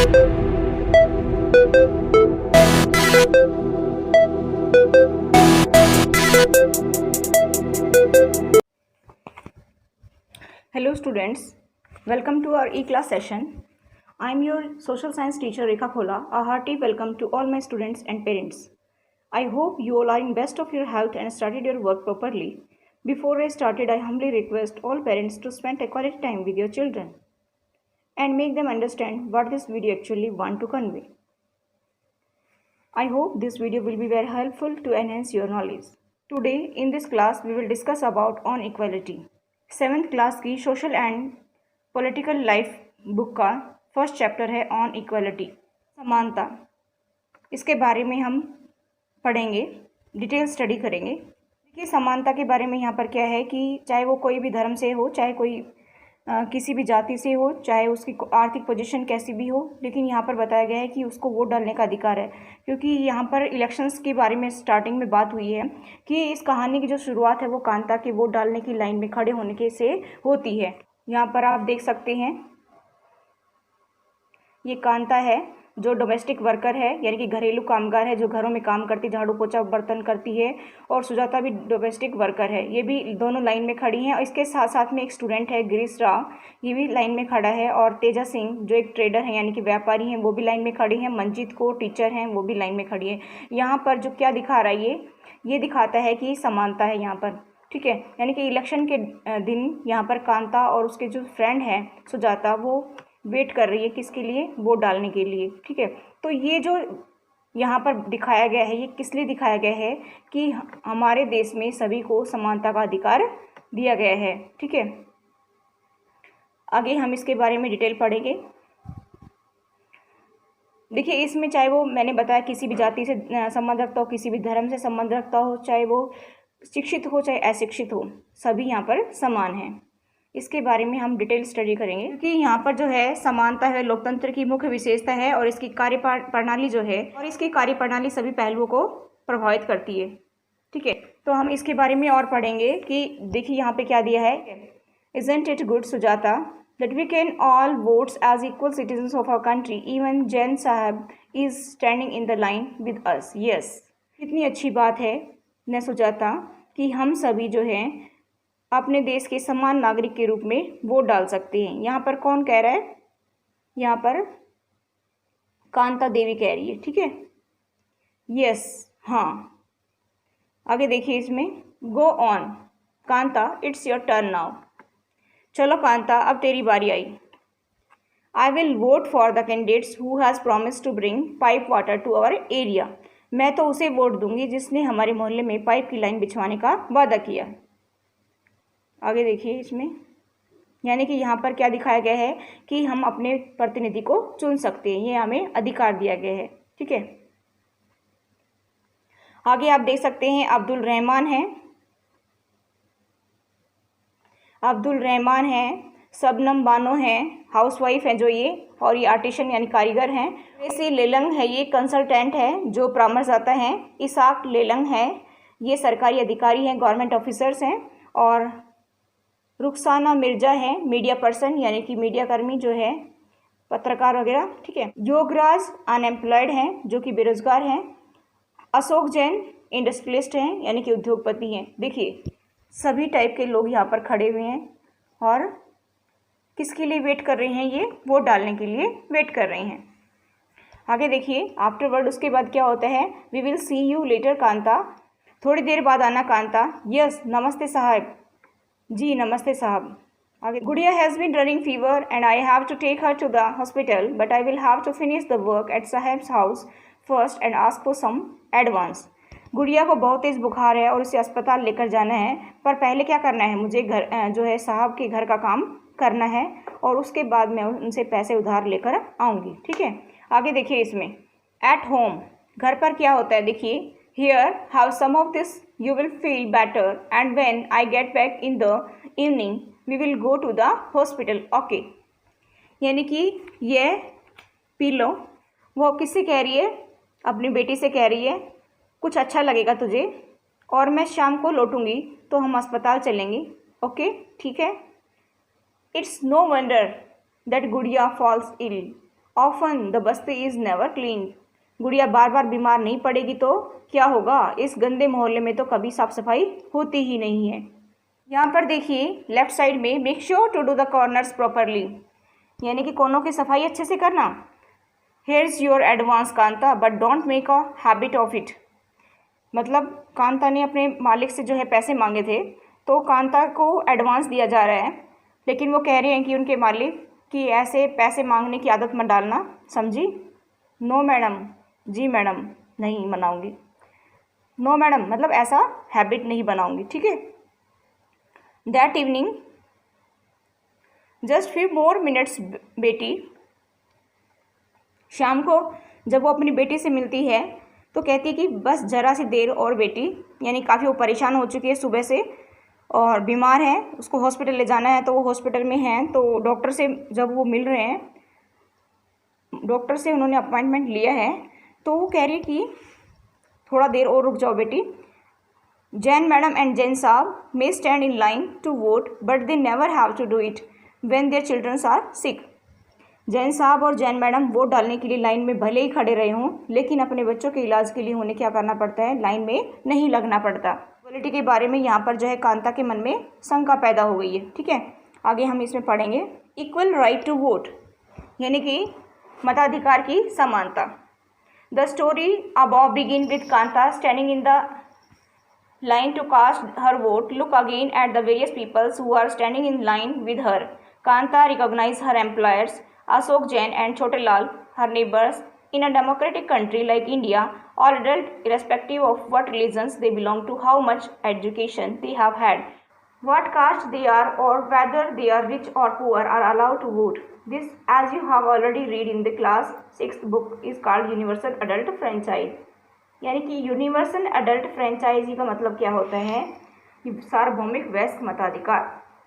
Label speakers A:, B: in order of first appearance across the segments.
A: Hello students, welcome to our e-class session. I am your social science teacher Rekha Khola. A hearty welcome to all my students and parents. I hope you all are in best of your health and started your work properly. Before I started, I humbly request all parents to spend a quality time with your children and make them understand what this video actually want to convey. I hope this video will be very helpful to enhance your knowledge. Today in this class we will discuss about on equality. 7th class की social and political life book का first chapter है on equality, समानता। इसके बारे में हम पढ़ेंगे, detail study करेंगे। देखिए समानता के बारे में यहाँ पर क्या है कि चाहे वो कोई भी धर्म से हो, चाहे कोई किसी भी जाति से हो, चाहे उसकी आर्थिक पोजीशन कैसी भी हो, लेकिन यहाँ पर बताया गया है कि उसको वोट डालने का अधिकार है। क्योंकि यहाँ पर इलेक्शंस के बारे में स्टार्टिंग में बात हुई है कि इस कहानी की जो शुरुआत है वो कांता के वोट डालने की लाइन में खड़े होने के से होती है। यहाँ पर आप देख सकते हैं ये कांता है जो डोमेस्टिक वर्कर है, यानी कि घरेलू कामगार है, जो घरों में काम करती, झाड़ू पोछा बर्तन करती है। और सुजाता भी डोमेस्टिक वर्कर है। ये भी दोनों लाइन में खड़ी हैं। और इसके साथ साथ में एक स्टूडेंट है गिरीश राव, ये भी लाइन में खड़ा है। और तेजा सिंह जो एक ट्रेडर है यानी कि व्यापारी हैं, वो भी लाइन में खड़ी हैं। मंजीत को टीचर हैं, वो भी लाइन में खड़ी है। यहाँ पर जो क्या दिखा रहा है ये दिखाता है कि समानता है यहाँ पर, ठीक है। यानी कि इलेक्शन के दिन यहाँ पर कांता और उसके जो फ्रेंड हैं सुजाता, वो वेट कर रही है किसके लिए, वोट डालने के लिए, ठीक है। तो ये जो यहाँ पर दिखाया गया है ये किस लिए दिखाया गया है कि हमारे देश में सभी को समानता का अधिकार दिया गया है, ठीक है। आगे हम इसके बारे में डिटेल पढ़ेंगे। देखिए इसमें चाहे वो मैंने बताया किसी भी जाति से संबंध रखता हो, किसी भी धर्म से संबंध रखता हो, चाहे वो शिक्षित हो चाहे अशिक्षित हो, सभी यहाँ पर समान हैं। इसके बारे में हम डिटेल स्टडी करेंगे। क्योंकि यहाँ पर जो है समानता है लोकतंत्र की मुख्य विशेषता है और इसकी कार्यप्रणाली जो है और इसकी कार्यप्रणाली सभी पहलुओं को प्रभावित करती है, ठीक है। तो हम इसके बारे में और पढ़ेंगे कि देखिए यहाँ पे क्या दिया है। Isn't it good Sujata that we can all vote as equal citizens of our country, even Jain साहब is standing in the line with us? Yes, कितनी अच्छी बात है न सुजाता कि हम सभी जो हैं अपने देश के समान नागरिक के रूप में वोट डाल सकते हैं। यहाँ पर कौन कह रहा है, यहाँ पर कांता देवी कह रही है, ठीक है। यस, हाँ। आगे देखिए इसमें, go on Kanta, it's your turn now. चलो कांता अब तेरी बारी आई। I will vote for the candidates who has promise to bring pipe water to our area. मैं तो उसे वोट दूंगी जिसने हमारे मोहल्ले में पाइप की लाइन बिछवाने का वादा किया। आगे देखिए इसमें, यानी कि यहाँ पर क्या दिखाया गया है कि हम अपने प्रतिनिधि को चुन सकते हैं, ये हमें अधिकार दिया गया है, ठीक है। आगे आप देख सकते हैं अब्दुल रहमान है, शबनम बानो है, हाउसवाइफ हैं जो ये, और ये आर्टिशन यानी कारीगर हैं। वैसे लेलंग है, ये कंसल्टेंट है जो परामर्श आता है। इसाक लेलंग है, ये सरकारी अधिकारी हैं, गवर्नमेंट ऑफिसर्स हैं। और रुखसाना मिर्जा है, मीडिया पर्सन यानी कि मीडिया कर्मी जो है, पत्रकार वगैरह, ठीक है। योगराज अनएम्प्लॉयड हैं जो कि बेरोजगार हैं। अशोक जैन इंडस्ट्रियलिस्ट हैं यानी कि उद्योगपति हैं। देखिए सभी टाइप के लोग यहाँ पर खड़े हुए हैं और किसके लिए वेट कर रहे हैं, ये वोट डालने के लिए वेट कर रहे हैं। आगे देखिए आफ्टरवर्ड उसके बाद क्या होता है, we will see you later Kanta, थोड़ी देर बाद आना कांता। यस, नमस्ते साहब, जी नमस्ते साहब। आगे, Gudiya has been running fever and I have to take her to the hospital, but I will have to finish the work at साहेब्स house first and ask for some advance. Gudiya को बहुत तेज़ बुखार है और उसे अस्पताल लेकर जाना है, पर पहले क्या करना है, मुझे घर जो है साहब के घर का काम करना है और उसके बाद मैं उनसे पैसे उधार लेकर आऊँगी, ठीक है। आगे देखिए इसमें, एट होम घर पर क्या होता है, देखिए here have some of this, you will feel better, and when I get back in the evening we will go to the hospital, okay। यानी कि ये पी लो, वो किससे कह रही है, अपनी बेटी से कह रही है, कुछ अच्छा लगेगा तुझे और मैं शाम को लौटूंगी तो हम अस्पताल चलेंगे, ओके, ठीक है। इट्स नो वंडर दैट गुड़िया false ill, often the Basti is never clean. गुड़िया बार बार बीमार नहीं पड़ेगी तो क्या होगा, इस गंदे मोहल्ले में तो कभी साफ सफाई होती ही नहीं है। यहाँ पर देखिए लेफ्ट साइड में make sure to do the corners properly, यानी कि कोनों की सफाई अच्छे से करना। Here's your advance Kanta but don't make a habit of it. मतलब कांता ने अपने मालिक से जो है पैसे मांगे थे, तो कांता को एडवांस दिया जा रहा है, लेकिन वो कह रहे हैं कि उनके मालिक कि ऐसे पैसे मांगने की आदत मत डालना, समझी। नो मैडम, जी मैडम, नहीं मनाऊंगी। नो मैडम मतलब ऐसा हैबिट नहीं बनाऊंगी, ठीक है। That evening just few more minutes बेटी। शाम को जब वो अपनी बेटी से मिलती है तो कहती है कि बस ज़रा सी देर और बेटी, यानी काफ़ी वो परेशान हो चुकी है सुबह से और बीमार है, उसको हॉस्पिटल ले जाना है। तो वो हॉस्पिटल में हैं, तो डॉक्टर से जब वो मिल रहे हैं, डॉक्टर से उन्होंने अपॉइंटमेंट लिया है, तो वो कह रही कि थोड़ा देर और रुक जाओ बेटी। जैन मैडम एंड जैन साहब may stand in line to vote but they never have to do it when their children are sick। Jain साहब और जैन मैडम वोट डालने के लिए लाइन में भले ही खड़े रहे हों, लेकिन अपने बच्चों के इलाज के लिए उन्हें क्या करना पड़ता है, लाइन में नहीं लगना पड़ता। इक्वलिटी के बारे में यहाँ पर जो है कांता के मन में शंका पैदा हो गई है, ठीक है। आगे हम इसमें पढ़ेंगे इक्वल राइट टू वोट, यानी कि मताधिकार की समानता। The story above begin with Kanta standing in the line to cast her vote. Look again at the various peoples who are standing in line with her. Kanta recognized her employers, Ashok Jain and Chote Lal, her neighbors. In a democratic country like India, all adults, irrespective of what religions they belong to, how much education they have had, what caste they are, or whether they are rich or poor, are allowed to vote. This, as you have already read in the class 6th book, is called Universal Adult Franchise। यानी कि universal adult franchise का मतलब क्या होता है, सार्वभौमिक वयस्क मताधिकार,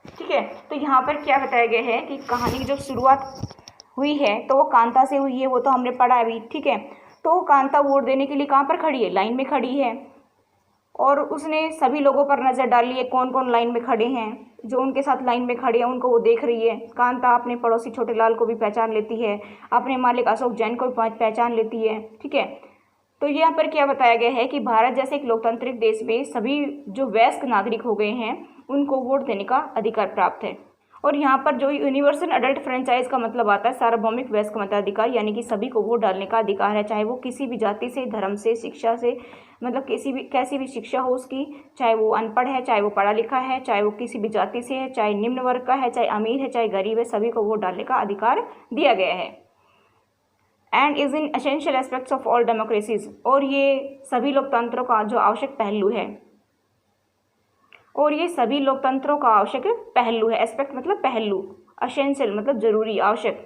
A: ठीक है। तो यहाँ पर क्या बताया गया है कि कहानी की जो शुरुआत हुई है तो वो कांता से हुई है, वो तो हमने पढ़ा अभी, ठीक है। तो कांता वोट देने के लिए कहाँ पर खड़ी है, लाइन में खड़ी है, और उसने सभी लोगों पर नज़र डाली है, कौन कौन लाइन में खड़े हैं, जो उनके साथ लाइन में खड़े हैं उनको वो देख रही है। कांता अपने पड़ोसी छोटे लाल को भी पहचान लेती है, अपने मालिक अशोक जैन को भी पहचान लेती है, ठीक है। तो यहाँ पर क्या बताया गया है कि भारत जैसे एक लोकतांत्रिक देश में सभी जो वयस्क नागरिक हो गए हैं उनको वोट देने का अधिकार प्राप्त है। और यहाँ पर जो यूनिवर्सल अडल्ट फ्रेंचाइज का मतलब आता है सार्वभौमिक वयस्क मताधिकार, यानी कि सभी को वोट डालने का अधिकार है, चाहे वो किसी भी जाति से, धर्म से, शिक्षा से, मतलब कैसी भी शिक्षा हो उसकी, चाहे वो अनपढ़ है, चाहे वो पढ़ा लिखा है, चाहे वो किसी भी जाति से है, चाहे निम्न वर्ग का है, चाहे अमीर है, चाहे गरीब है, सभी को वोट डालने का अधिकार दिया गया है। And is in essential aspects of all democracies, और ये सभी लोकतंत्रों का जो आवश्यक पहलू है, और ये सभी लोकतंत्रों का आवश्यक पहलू है। एस्पेक्ट मतलब पहलू, एसेंशियल मतलब जरूरी, आवश्यक।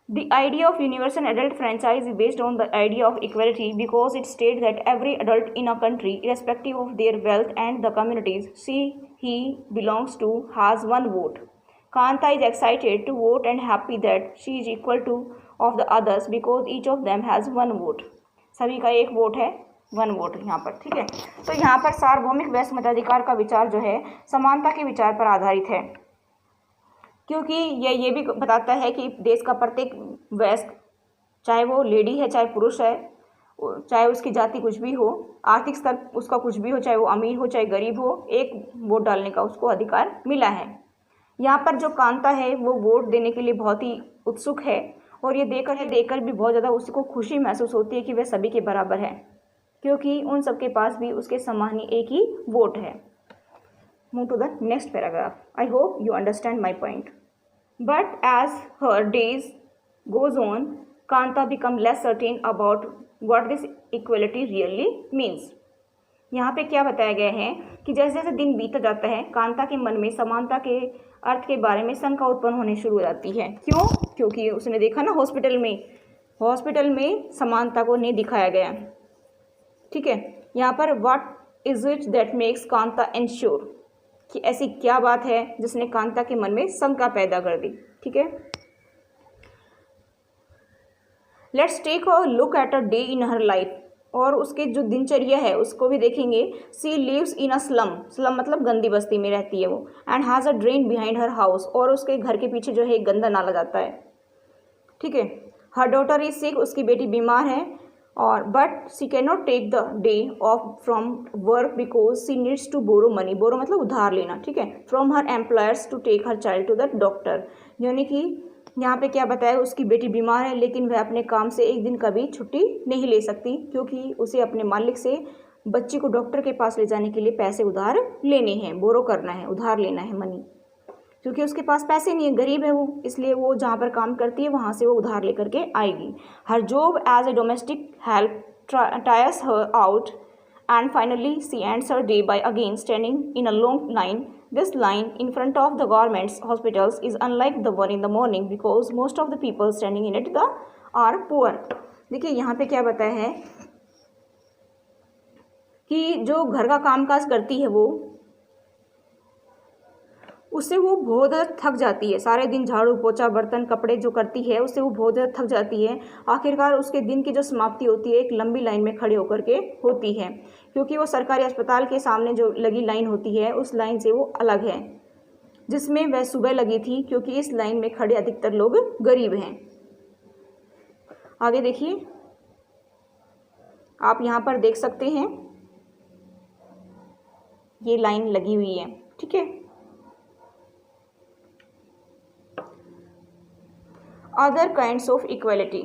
A: The idea of universal adult franchise is based on the idea of equality because it state that every adult in a country irrespective of their wealth and the communities he belongs to has one vote. Kanta is excited to vote and happy that she is equal to of the others because each of them has one vote. सभी का एक vote है, one vote यहाँ पर, ठीक है। तो यहाँ पर सार्वभौमिक वयस्क मताधिकार का विचार जो है समानता के विचार पर आधारित है, क्योंकि ये भी बताता है कि देश का प्रत्येक वयस्क, चाहे वो लेडी है, चाहे पुरुष है, चाहे उसकी जाति कुछ भी हो, आर्थिक स्तर उसका कुछ भी हो, चाहे वो अमीर हो चाहे गरीब हो, एक वोट डालने का उसको अधिकार मिला है। यहाँ पर जो कांता है वो वोट देने के लिए बहुत ही उत्सुक है, और ये देखकर भी बहुत ज़्यादा उसको खुशी महसूस होती है कि वह सभी के बराबर है, क्योंकि उन सबके पास भी उसके समान ही एक ही वोट है। Move to the next paragraph. I hope you understand my point. But as her days goes on Kanta become less certain about what this equality really means. यहाँ पे क्या बताया गया है कि जैसे जैसे दिन बीता जाता है कांता के मन में समानता के अर्थ के बारे में शंका उत्पन्न होने शुरू हो जाती है। क्यों? क्योंकि उसने देखा ना हॉस्पिटल में समानता को नहीं दिखाया गया, ठीक है। यहाँ पर what is it that makes Kanta ensure, कि ऐसी क्या बात है जिसने कांता के मन में शंका पैदा कर दी, ठीक है। Let's take a look at a day in her life, और उसके जो दिनचर्या है उसको भी देखेंगे। She lives in a slum मतलब गंदी बस्ती में रहती है वो, and has a drain behind her house, और उसके घर के पीछे जो है एक गंदा नाला जाता है, ठीक है। हर डॉटर इज सिक, उसकी बेटी बीमार है, और but she can not take the day off from work because she needs to borrow money. Borrow मतलब उधार लेना, ठीक है, from her employers to take her child to the doctor. यानी कि यहाँ पे क्या बताया, उसकी बेटी बीमार है लेकिन वह अपने काम से एक दिन कभी छुट्टी नहीं ले सकती क्योंकि उसे अपने मालिक से बच्ची को डॉक्टर के पास ले जाने के लिए पैसे उधार लेने हैं, बोरो करना है, उधार लेना है मनी, क्योंकि उसके पास पैसे नहीं है, गरीब है वो, इसलिए वो जहाँ पर काम करती है वहाँ से वो उधार लेकर के आएगी। Her job as a domestic help tires her out and finally she ends her day by again standing in a long line. This line in front of the government's hospitals is unlike the one in the morning because most of the people standing in it are poor। देखिए यहाँ पे क्या बताया है कि जो घर का कामकाज करती है वो, उससे वो बहुत ज़्यादा थक जाती है, सारे दिन झाड़ू पोछा बर्तन कपड़े जो करती है उससे वो बहुत ज़्यादा थक जाती है। आखिरकार उसके दिन की जो समाप्ति होती है एक लंबी लाइन में खड़े होकर के होती है, क्योंकि वो सरकारी अस्पताल के सामने जो लगी लाइन होती है उस लाइन से वो अलग है, जिसमें वह सुबह लगी थी, क्योंकि इस लाइन में खड़े अधिकतर लोग गरीब हैं। आगे देखिए, आप यहाँ पर देख सकते हैं ये लाइन लगी हुई है, ठीक है। अदर काइंड्स ऑफ इक्वालिटी,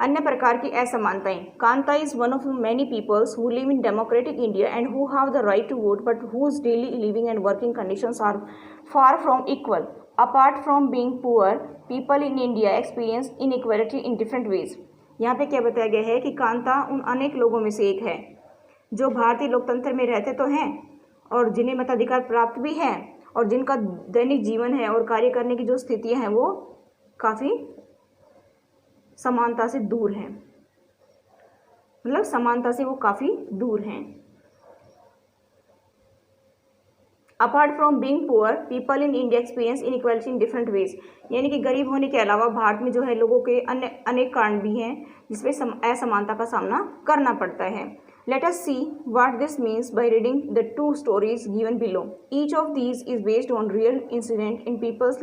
A: अन्य प्रकार की असमानताएं। Kanta is one of many peoples who live in democratic India and who have the right to vote but whose daily living and working conditions are far from equal. Apart from being poor, people in India experience inequality in different ways. यहाँ पे क्या बताया गया है कि कांता उन अनेक लोगों में से एक है जो भारतीय लोकतंत्र में रहते तो हैं और जिन्हें मताधिकार प्राप्त भी है, और जिनका दैनिक जीवन है और कार्य करने की जो स्थितियाँ हैं वो काफ़ी समानता से दूर हैं, मतलब समानता से वो काफ़ी दूर हैं। Apart from being poor, people in India experience inequality in different veg. यानी कि गरीब होने के अलावा भारत में जो है लोगों के अन्य अनेक कारण भी हैं जिसमें असमानता का सामना करना पड़ता है। Let us see what this means by reading the two stories given below. Each of these is based on real incident in people's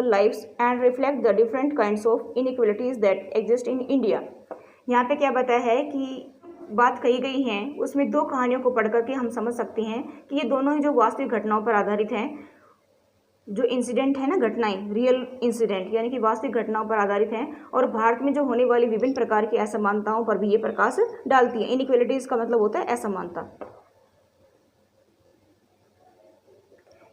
A: lives and reflect the different kinds of inequalities that exist in India. यहाँ पे क्या बताया है कि बात कही गई है उसमें दो कहानियों को पढ़ करके हम समझ सकते हैं कि ये दोनों ही जो वास्तविक घटनाओं पर आधारित हैं, जो इंसिडेंट है ना, घटनाएं, रियल इंसिडेंट यानी कि वास्तविक घटनाओं पर आधारित हैं और भारत में जो होने वाली विभिन्न प्रकार की असमानताओं पर भी ये प्रकाश डालती है। इनइक्वालिटीज का मतलब होता है असमानता।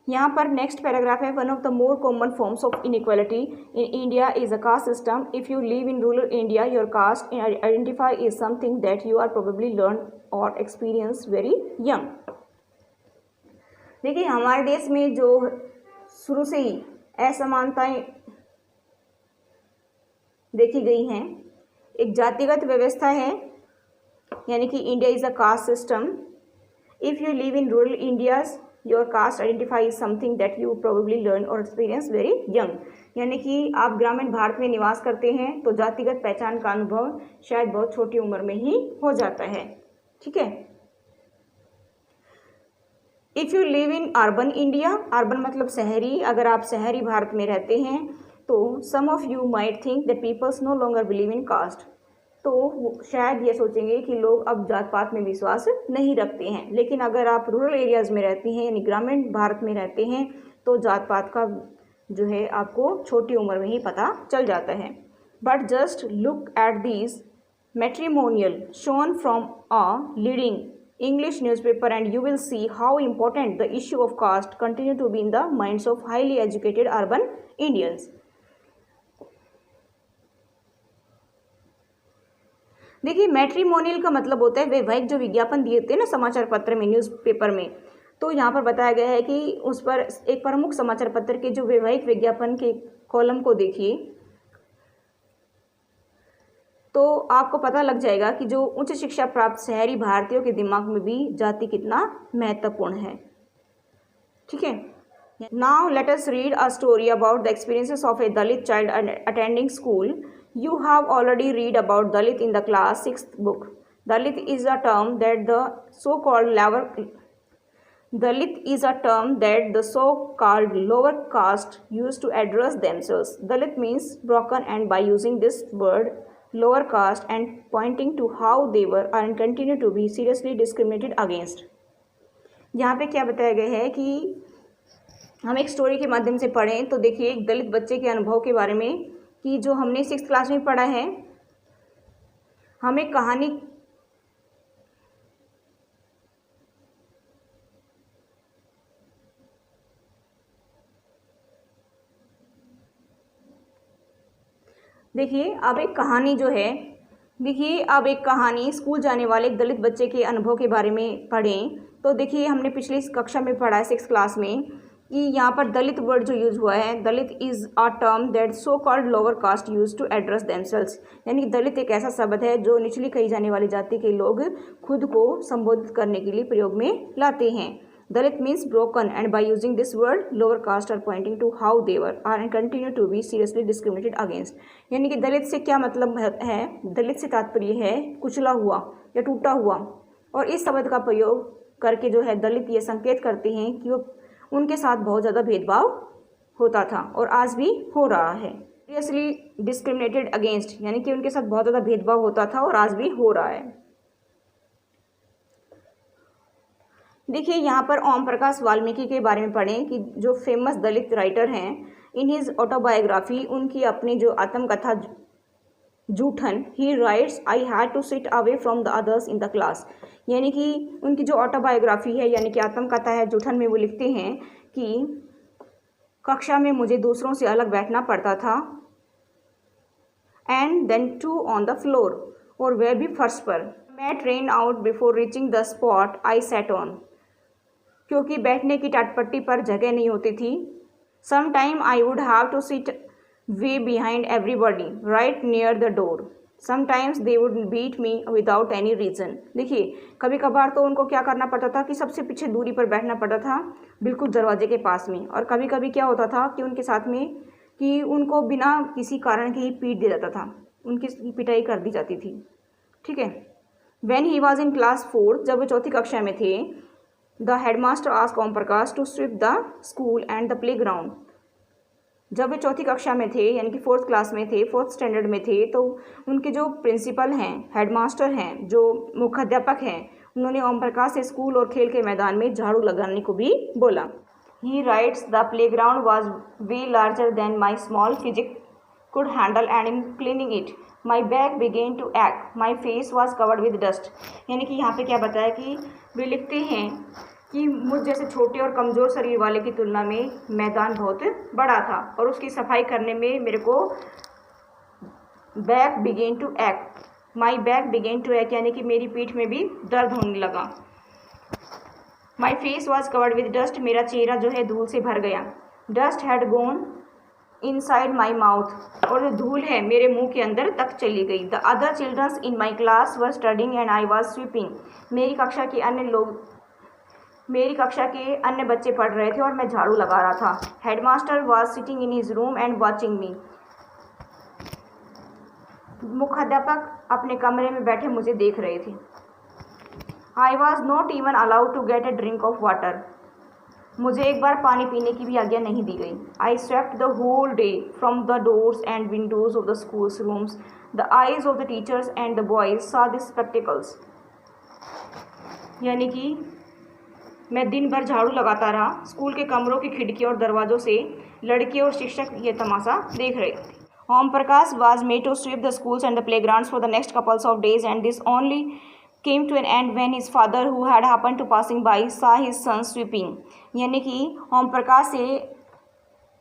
A: यहाँ पर नेक्स्ट पैराग्राफ है, one of the more common forms of inequality in India is a caste system. If you live in rural India, your caste identify is something that you are probably learn or experience very young. देखिए हमारे देश में जो शुरू से ही असमानताएं देखी गई हैं, एक जातिगत व्यवस्था है, यानी कि India is a caste system. If you live in rural India, your caste identify is something that you probably learn or experience very young. यानी कि आप ग्रामीण भारत में निवास करते हैं तो जातिगत पहचान का अनुभव शायद बहुत छोटी उम्र में ही हो जाता है, ठीक है। If you live in urban India, urban मतलब शहरी, अगर आप शहरी भारत में रहते हैं तो some of you might think that peoples no longer believe in caste. तो शायद ये सोचेंगे कि लोग अब जात पात में विश्वास नहीं रखते हैं, लेकिन अगर आप रूरल एरियाज़ में रहते हैं यानी ग्रामीण भारत में रहते हैं तो जात पात का जो है आपको छोटी उम्र में ही पता चल जाता है। But just look at these matrimonial shown from a leading English newspaper and you will see how important the issue of caste continue to be in the minds of highly educated urban Indians. देखिए matrimonial का मतलब होता है वैवाहिक जो विज्ञापन दिए थे ना समाचार पत्र में, न्यूज़पेपर में, तो यहाँ पर बताया गया है कि उस पर एक प्रमुख समाचार पत्र के जो वैवाहिक विज्ञापन के कॉलम को देखिए तो आपको पता लग जाएगा कि जो उच्च शिक्षा प्राप्त शहरी भारतीयों के दिमाग में भी जाति कितना महत्वपूर्ण है, ठीक है। Now let us read a story about the experiences of A Dalit child attending school. You have already read about Dalit in the class 6th book. Dalit is a term that the so called Dalit is a term that the so-called lower caste used to address themselves. Dalit means broken, and by using this word lower caste and pointing to how they were and continue to be seriously discriminated against. यहाँ पे क्या बताया गया है कि हम एक story के माध्यम से पढ़ें तो देखिए एक दलित बच्चे के अनुभव के बारे में कि जो हमने 6th क्लास में पढ़ा है। हम एक कहानी अब एक कहानी स्कूल जाने वाले एक दलित बच्चे के अनुभव के बारे में पढ़ें तो देखिए हमने पिछली कक्षा में पढ़ा है 6th क्लास में कि यहाँ पर दलित वर्ड जो यूज़ हुआ है, Dalit is a term that so called lower caste use to address themselves, यानी दलित एक ऐसा शब्द है जो निचली कही जाने वाली जाति के लोग खुद को संबोधित करने के लिए प्रयोग में लाते हैं। Dalit means broken, and by using this word lower caste are pointing to how they were are and continue to be seriously discriminated against. यानी कि दलित से क्या मतलब है, दलित से तात्पर्य है कुचला हुआ या टूटा हुआ, और इस शब्द का प्रयोग करके जो है दलित ये संकेत करते हैं कि वो उनके साथ बहुत ज़्यादा भेदभाव होता था और आज भी हो रहा है। सीरियसली डिस्क्रिमिनेटेड अगेंस्ट, यानी कि उनके साथ बहुत ज़्यादा भेदभाव होता था और आज भी हो रहा है। देखिए यहाँ पर ओम प्रकाश वाल्मीकि के बारे में पढ़ें कि जो फेमस दलित राइटर हैं, इन हिज ऑटोबायोग्राफी, उनकी अपनी जो आत्मकथा Joothan, he writes I had to sit away from the others in the class, यानी कि उनकी जो ऑटोबायोग्राफी है यानी कि आत्मकथा है जूठन में वो लिखते हैं कि कक्षा में मुझे दूसरों से अलग बैठना पड़ता था, and then to on the floor, और वह भी फर्श पर। Mat ran out before reaching the spot I sat on, क्योंकि बैठने की टाटपट्टी पर जगह नहीं होती थी। Some time I would have to sit way behind everybody right near the door, sometimes they would beat me without any reason. देखिए कभी कभार तो उनको क्या करना पड़ता था कि सबसे पीछे दूरी पर बैठना पड़ता था, बिल्कुल दरवाजे के पास में, और कभी कभी क्या होता था कि उनके साथ में कि उनको बिना किसी कारण के ही पीट दिया जाता था, उनकी पिटाई कर दी जाती थी। ठीक है। When he was in class 4, जब वे 4th कक्षा में थे, the headmaster asked Om Prakash to sweep the school and the playground. जब वे 4th कक्षा में थे यानी कि 4th क्लास में थे, 4th स्टैंडर्ड में थे, तो उनके जो प्रिंसिपल हैं, हेडमास्टर हैं, जो मुख्याध्यापक हैं, उन्होंने ओम प्रकाश से स्कूल और खेल के मैदान में झाड़ू लगाने को भी बोला। He writes the playground was way larger than my small physique could handle, and in cleaning it my back began to ache, my face was covered with dust। यानी कि यहाँ पे क्या बताया कि वे लिखते हैं कि मुझ जैसे छोटे और कमज़ोर शरीर वाले की तुलना में मैदान बहुत बड़ा था और उसकी सफाई करने में मेरे को back began to act, my back began to act, यानी कि मेरी पीठ में भी दर्द होने लगा। My face was covered with dust, मेरा चेहरा जो है धूल से भर गया। Dust had gone inside my mouth, और जो धूल है मेरे मुंह के अंदर तक चली गई। The other children's in my class were studying and I was sweeping, मेरी कक्षा के अन्य बच्चे पढ़ रहे थे और मैं झाड़ू लगा रहा था। Headmaster was sitting in his room and watching me, मुख्याध्यापक अपने कमरे में बैठे मुझे देख रहे थे। I was not even allowed to get a drink of water, मुझे एक बार पानी पीने की भी आज्ञा नहीं दी गई। I swept the whole day from the doors and windows of the school's rooms, the eyes of the teachers and the boys saw this spectacles, यानी कि मैं दिन भर झाड़ू लगाता रहा, स्कूल के कमरों की खिड़की और दरवाज़ों से लड़के और शिक्षक ये तमाशा देख रहे थे। Om Prakash was made to sweep the schools and the playgrounds for the next couples of days, and this only came to an end when his father, who had happened to passing by, saw his son sweeping। यानी कि ओम प्रकाश से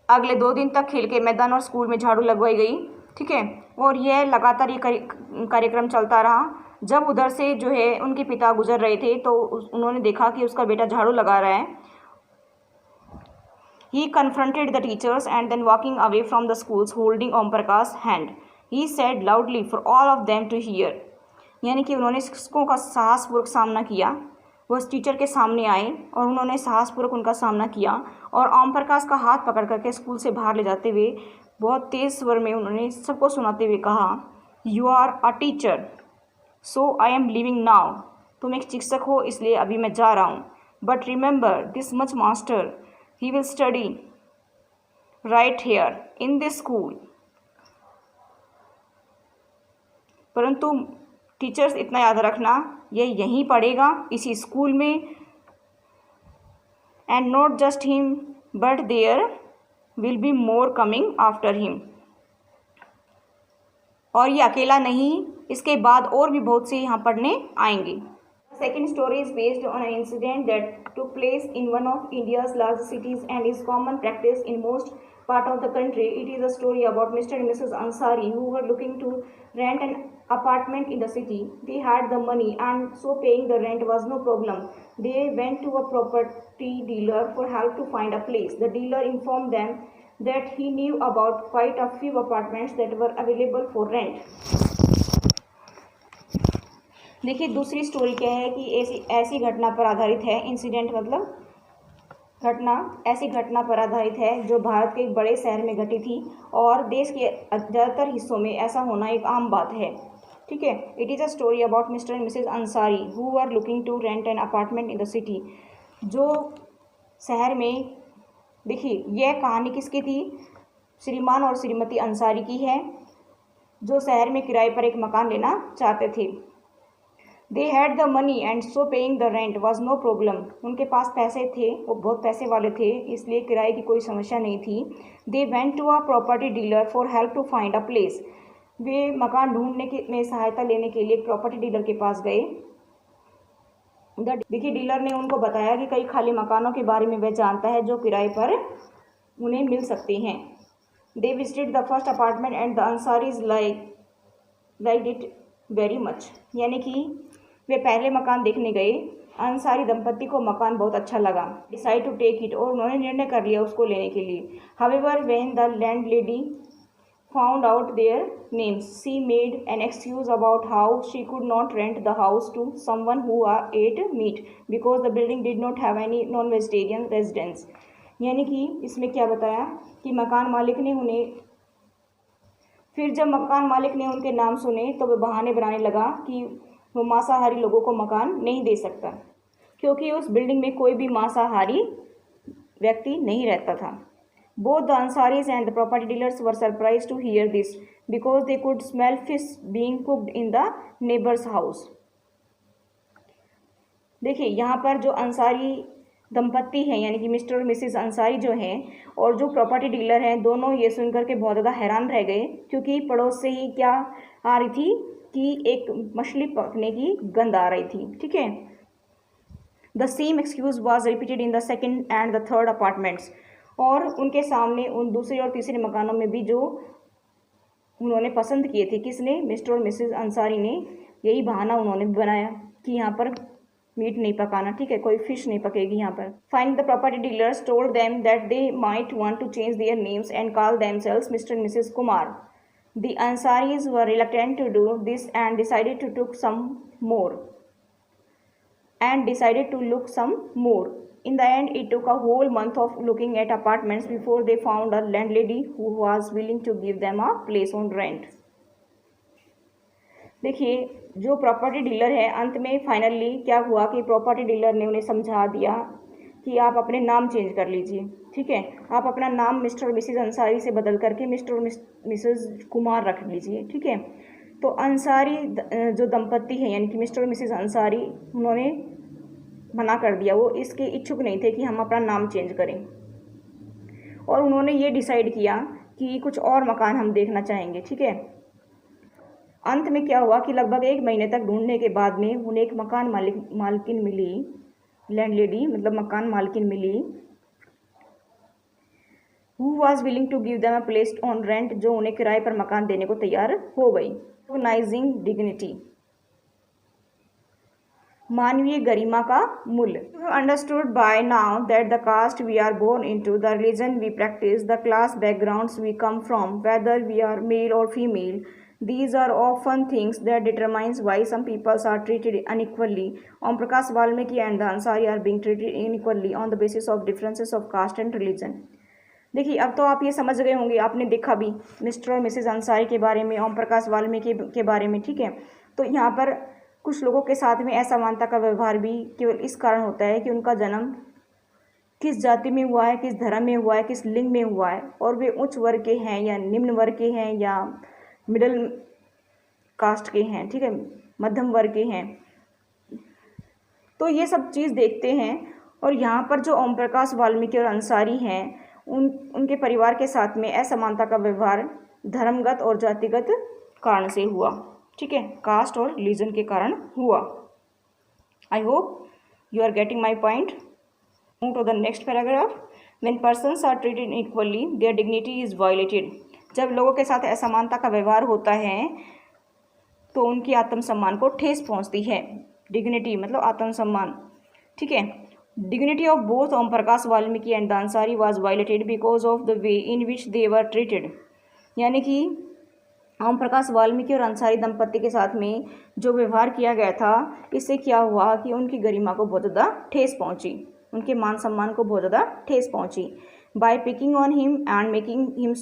A: अगले 2 दिन तक खेल के मैदान और स्कूल में झाड़ू लगवाई गई। ठीक है, और यह लगातार ये कार्यक्रम चलता रहा। जब उधर से जो है उनके पिता गुजर रहे थे तो उन्होंने देखा कि उसका बेटा झाड़ू लगा रहा है। He confronted the teachers and then walking away from the schools holding Om Prakash's hand, he said loudly for all of them to hear। यानी कि उन्होंने शिक्षकों का साहसपूर्वक सामना किया, वो टीचर के सामने आए और उन्होंने साहसपूर्वक उनका सामना किया और ओम प्रकाश का हाथ पकड़ करके स्कूल से बाहर ले जाते हुए बहुत तेज़ स्वर में उन्होंने सबको सुनाते हुए कहा, you are a teacher so I am leaving now, तुम एक शिक्षक हो इसलिए अभी मैं जा रहा हूँ। But remember this much master, he will study right here in this school. परंतु टीचर्स इतना याद रखना, ये यहीं पढ़ेगा इसी स्कूल में। And not just him but there will be more coming after him. और ये अकेला नहीं, इसके बाद और भी बहुत से यहाँ पढ़ने आएंगे। Second story is based on an incident that took place in one of India's large cities and is common practice in most part of the country. It is a story about Mr. and Mrs. Ansari who were looking to rent an apartment in the city. They had the money and so paying the rent was no problem. They went to a property dealer for help to find a place. The dealer informed them that he knew about quite a few apartments that were available for rent. देखिए दूसरी story क्या है कि ऐसी घटना पर आधारित है। इंसिडेंट मतलब घटना, ऐसी घटना पर आधारित है जो भारत के एक बड़े शहर में घटी थी और देश के ज़्यादातर हिस्सों में ऐसा होना एक आम बात है। ठीक है। It is a story about Mr and Mrs Ansari who are looking to rent an apartment in the city. जो शहर में, देखिए यह कहानी किसकी थी? श्रीमान और श्रीमती अंसारी की है, जो शहर में किराए पर एक मकान लेना चाहते थे। They had the money and so paying the rent was no problem. उनके पास पैसे थे, वो बहुत पैसे वाले थे, इसलिए किराए की कोई समस्या नहीं थी। They went to a property dealer for help to find a place. वे मकान ढूंढने में सहायता लेने के लिए एक प्रॉपर्टी डीलर के पास गए। देखिए डीलर ने उनको बताया कि कई खाली मकानों के बारे में वह जानता है जो किराए पर उन्हें मिल सकते हैं। They visited the first apartment and the Ansaris like it very much. यानी कि वे पहले मकान देखने गए, अंसारी दंपत्ति को मकान बहुत अच्छा लगा। डिसाइड टू टेक इट, और उन्होंने निर्णय कर लिया उसको लेने के लिए। However when the landlady found out their names she made an excuse about how she could not rent the house to someone who ate meat because the building did not have any non vegetarian residents. यानी कि इसमें क्या बताया कि मकान मालिक ने उन्हें, फिर जब मकान मालिक ने उनके नाम सुने तो वह बहाने बनाने लगा कि वो मांसाहारी लोगों को मकान नहीं दे सकता, क्योंकि उस बिल्डिंग में कोई भी मांसाहारी व्यक्ति नहीं रहता था। Both the Ansaris and the property dealers were surprise to hear this because they could smell fish being cooked in the neighbours house. देखिए यहाँ पर जो अंसारी दंपत्ति हैं, यानी कि मिस्टर और मिसेस अंसारी जो हैं और जो प्रॉपर्टी डीलर हैं, दोनों ये सुनकर के बहुत ज़्यादा हैरान रह गए, क्योंकि पड़ोस से ही क्या आ रही थी कि एक मछली पकने की गंध आ रही थी। ठीक है। The same excuse was repeated in the second and the third apartments. और उनके सामने उन दूसरे और तीसरे मकानों में भी जो उन्होंने पसंद किए थे, किसने? मिस्टर और मिसेस अंसारी ने। यही बहाना उन्होंने बनाया कि यहाँ पर मीट नहीं पकाना, ठीक है, कोई फिश नहीं पकेगी यहाँ पर। Find the property dealers told them that they might want to change their names and call themselves Mr and Mrs Kumar. The Ansaris were reluctant to do this and decided to look some more. In the end, it took a whole month of looking at apartments before they found a landlady who was willing to give them a place on rent. देखिए जो property dealer है, अंत में finally क्या हुआ कि property dealer ने उन्हें समझा दिया कि आप अपने नाम चेंज कर लीजिए। ठीक है, आप अपना नाम मिस्टर और मिसेस अंसारी से बदल करके मिस्टर और मिसेस कुमार रख लीजिए। ठीक है। तो अंसारी जो दंपत्ति है, यानी कि मिस्टर और मिसेस अंसारी, उन्होंने मना कर दिया, वो इसके इच्छुक नहीं थे कि हम अपना नाम चेंज करें, और उन्होंने ये डिसाइड किया कि कुछ और मकान हम देखना चाहेंगे। ठीक है। अंत में क्या हुआ कि लगभग 1 महीने तक ढूंढने के बाद में उन्हें एक मकान मालकिन मिली, लैंडलेडी मतलब मकान मालकिन मिली, who was willing to give them a place on rent, जो उन्हें किराए पर मकान देने को तैयार हो गई। Recognizing dignity, मानवीय गरिमा का मूल्य। You have understood by now that the caste we are born into, the religion we practice, the class backgrounds we come from, whether we are male or female, these are often things that determines why some people are treated unequally. Om Prakash Valmiki and the Ansari are being treated unequally on the basis of differences of caste and religion. देखिए अब तो आप ये समझ गए होंगे, आपने देखा भी मिस्टर और मिसेस अंसारी के बारे में, ओम प्रकाश वाल्मीकि के बारे में। ठीक है। तो यहाँ पर कुछ लोगों के साथ में असमानता का व्यवहार भी केवल इस कारण होता है कि उनका जन्म किस जाति में हुआ है, किस धर्म में हुआ है, किस लिंग में हुआ है, और वे उच्च वर्ग के हैं या निम्न वर्ग के हैं या मिडिल कास्ट के हैं, ठीक है, मध्यम वर्ग के हैं। तो ये सब चीज़ देखते हैं। और यहाँ पर जो ओम प्रकाश वाल्मीकि और अंसारी हैं उनके परिवार के साथ में असमानता का व्यवहार धर्मगत और जातिगत कारण से हुआ, ठीक है, कास्ट और रिलीजन के कारण हुआ। I hope you are getting my point. Move to the next paragraph. When persons are treated equally, their dignity is violated. जब लोगों के साथ असमानता का व्यवहार होता है तो उनकी आत्मसम्मान को ठेस पहुंचती है। डिग्निटी मतलब आत्मसम्मान, ठीक है। Dignity of both Om Prakash Valmiki and the Ansari was violated because of the way in which they were treated. यानी कि ओम प्रकाश वाल्मीकि और अंसारी दंपत्ति के साथ में जो व्यवहार किया गया था, इससे क्या हुआ कि उनकी गरिमा को बहुत ज़्यादा ठेस पहुंची, उनके मान सम्मान को बहुत ज़्यादा ठेस पहुंची। By picking on him and making him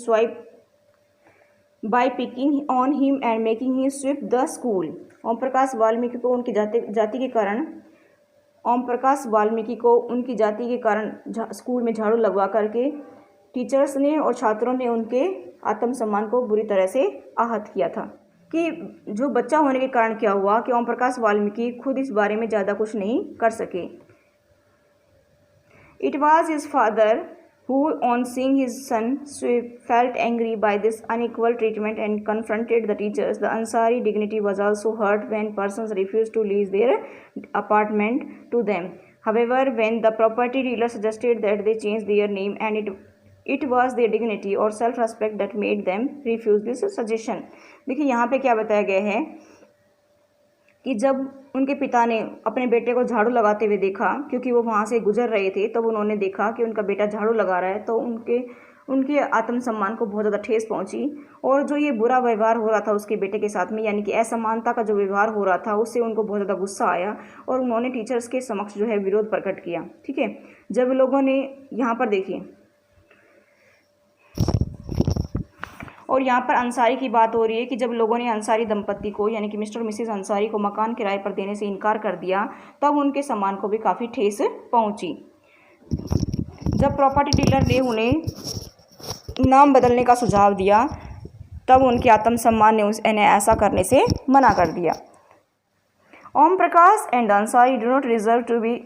A: sweep the school. Om Prakash Valmiki को उनकी जाति के कारण स्कूल में झाड़ू लगवा करके टीचर्स ने और छात्रों ने उनके आत्मसम्मान को बुरी तरह से आहत किया था। कि जो बच्चा होने के कारण क्या हुआ कि ओम प्रकाश वाल्मीकि खुद इस बारे में ज़्यादा कुछ नहीं कर सके। It was his father who, on seeing his son sweep, felt angry by this unequal treatment and confronted the teachers. The Ansari dignity was also hurt when persons refused to lease their apartment to them. However, when the property dealer suggested that they change their name, and it was their dignity or self-respect that made them refuse this suggestion. देखिए यहाँ पे क्या बताया गया है कि जब उनके पिता ने अपने बेटे को झाड़ू लगाते हुए देखा, क्योंकि वो वहाँ से गुजर रहे थे, तब उन्होंने देखा कि उनका बेटा झाड़ू लगा रहा है, तो उनके आत्मसम्मान को बहुत ज़्यादा ठेस पहुँची। और जो ये बुरा व्यवहार हो रहा था उसके बेटे के साथ में, यानी कि असमानता का जो व्यवहार हो रहा था, उससे उनको बहुत ज़्यादा गुस्सा आया और उन्होंने टीचर्स के समक्ष जो है विरोध प्रकट किया, ठीक है। जब लोगों ने यहाँ पर देखिए, और यहाँ पर अंसारी की बात हो रही है कि जब लोगों ने अंसारी दंपत्ति को यानी कि मिस्टर और मिसेस अंसारी को मकान किराए पर देने से इनकार कर दिया, तब उनके सम्मान को भी काफ़ी ठेस पहुँची। जब प्रॉपर्टी डीलर ने उन्हें नाम बदलने का सुझाव दिया, तब उनके आत्मसम्मान ने उन्हें ऐसा करने से मना कर दिया। Om Prakash and Ansari do not deserve to be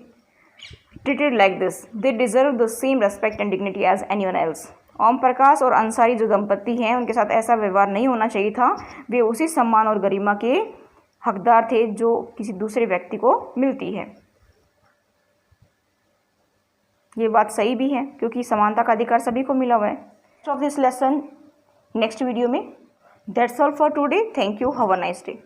A: treated like this, they deserve the same respect and dignity as anyone else. Om Prakash और अंसारी जो दंपत्ति हैं उनके साथ ऐसा व्यवहार नहीं होना चाहिए था। वे उसी सम्मान और गरिमा के हकदार थे जो किसी दूसरे व्यक्ति को मिलती है। ये बात सही भी है क्योंकि समानता का अधिकार सभी को मिला हुआ है। Of this lesson next video में। That's all for today. Thank you. Have a nice day.